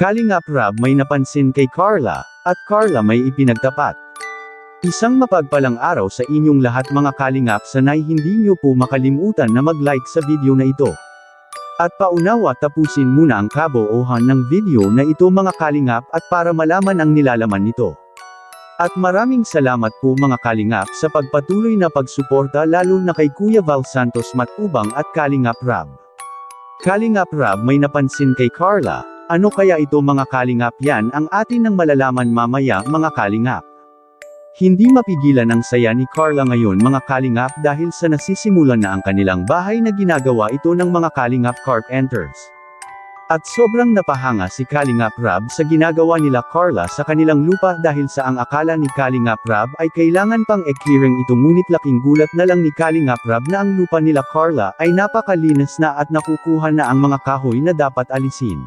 Kalingap Rab may napansin kay Carla, at Carla may ipinagtapat. Isang mapagpalang araw sa inyong lahat mga kalingap, sanay hindi nyo po makalimutan na mag-like sa video na ito. At paunawa tapusin muna ang kabuuhan ng video na ito mga kalingap at para malaman ang nilalaman nito. At maraming salamat po mga kalingap sa pagpatuloy na pagsuporta lalo na kay Kuya Val Santos Matubang at Kalingap Rab. Kalingap Rab may napansin kay Carla, ano kaya ito mga kalingap, yan ang atin nang malalaman mamaya mga kalingap. Hindi mapigilan ang saya ni Carla ngayon mga kalingap dahil sa nasisimulan na ang kanilang bahay na ginagawa ito ng mga kalingap carpenters. At sobrang napahanga si Kalingap Rab sa ginagawa nila Carla sa kanilang lupa dahil sa ang akala ni Kalingap Rab ay kailangan pang e-clearing ito, ngunit laking gulat na lang ni Kalingap Rab na ang lupa nila Carla ay napakalinis na at nakukuha na ang mga kahoy na dapat alisin.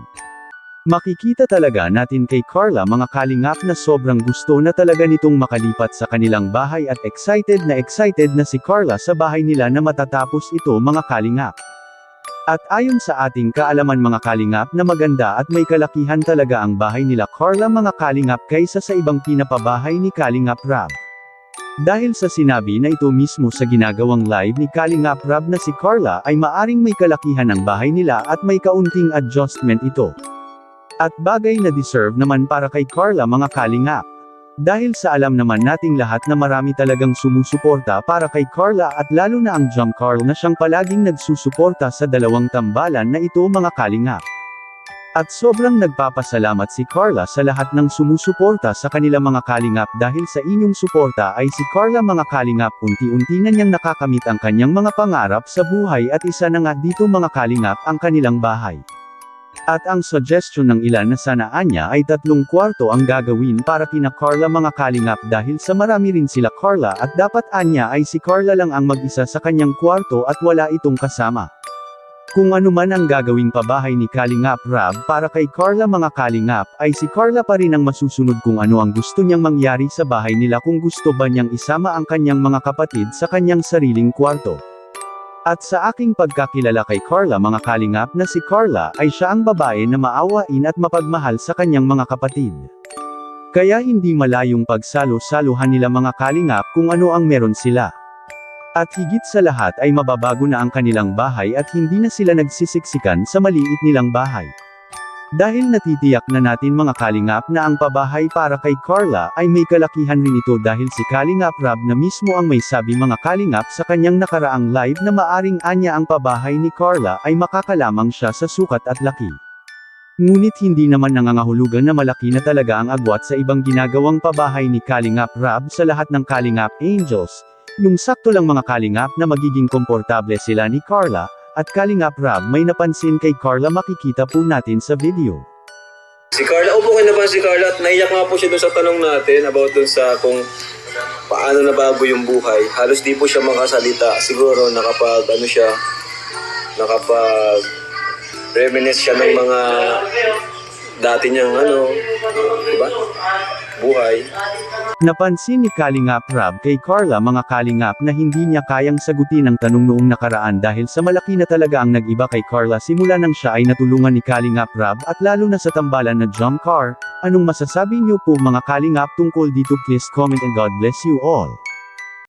Makikita talaga natin kay Carla mga kalingap na sobrang gusto na talaga nitong makalipat sa kanilang bahay at excited na si Carla sa bahay nila na matatapos ito mga kalingap. At ayon sa ating kaalaman mga kalingap na maganda at may kalakihan talaga ang bahay nila Carla mga kalingap kaysa sa ibang pinapabahay ni Kalingap Rab. Dahil sa sinabi na ito mismo sa ginagawang live ni Kalingap Rab na si Carla ay maaring may kalakihan ang bahay nila at may kaunting adjustment ito. At bagay na deserve naman para kay Carla mga kalingap. Dahil sa alam naman nating lahat na marami talagang sumusuporta para kay Carla at lalo na ang Jump Carl na siyang palaging nagsusuporta sa dalawang tambalan na ito mga kalingap. At sobrang nagpapasalamat si Carla sa lahat ng sumusuporta sa kanila mga kalingap dahil sa inyong suporta ay si Carla mga kalingap unti-unti na niyang nakakamit ang kanyang mga pangarap sa buhay at isa na nga dito mga kalingap ang kanilang bahay. At ang suggestion ng ilan na sana anya ay 3 kwarto ang gagawin para kina Carla mga kalingap dahil sa marami rin sila Carla at dapat anya ay si Carla lang ang mag-isa sa kanyang kwarto at wala itong kasama. Kung ano man ang gagawing pabahay ni Kalingap Rab para kay Carla mga kalingap ay si Carla pa rin ang masusunod kung ano ang gusto niyang mangyari sa bahay nila, kung gusto ba niyang isama ang kanyang mga kapatid sa kanyang sariling kwarto. At sa aking pagkakilala kay Carla mga kalingap na si Carla ay siya ang babae na maawain at mapagmahal sa kanyang mga kapatid. Kaya hindi malayong pagsalo-saluhan nila mga kalingap kung ano ang meron sila. At higit sa lahat ay mababago na ang kanilang bahay at hindi na sila nagsisiksikan sa maliit nilang bahay. Dahil natitiyak na natin mga kalingap na ang pabahay para kay Carla ay may kalakihan rin ito dahil si Kalingap Rab na mismo ang may sabi mga kalingap sa kanyang nakaraang live na maaring anya ang pabahay ni Carla ay makakalamang siya sa sukat at laki. Ngunit hindi naman nangangahulugan na malaki na talaga ang agwat sa ibang ginagawang pabahay ni Kalingap Rab sa lahat ng Kalingap Angels, yung sakto lang mga kalingap na magiging komportable sila ni Carla. At Kalingap Rab may napansin kay Carla, makikita po natin sa video. Si Carla, upo kayo na ba si Carla? At naiyak nga po siya dun sa tanong natin about dun sa kung paano nabago yung buhay. Halos di po siya makasalita. Siguro nakapag reminisce siya ng mga dati niyang diba? Buhay. Napansin ni Kalingap Rab kay Carla mga kalingap na hindi niya kayang sagutin ang tanong noong nakaraan dahil sa malaki na talaga ang nag-iba kay Carla simula nang siya ay natulungan ni Kalingap Rab at lalo na sa tambalan na jump car. Anong masasabi niyo po mga kalingap tungkol dito? Please comment and God bless you all.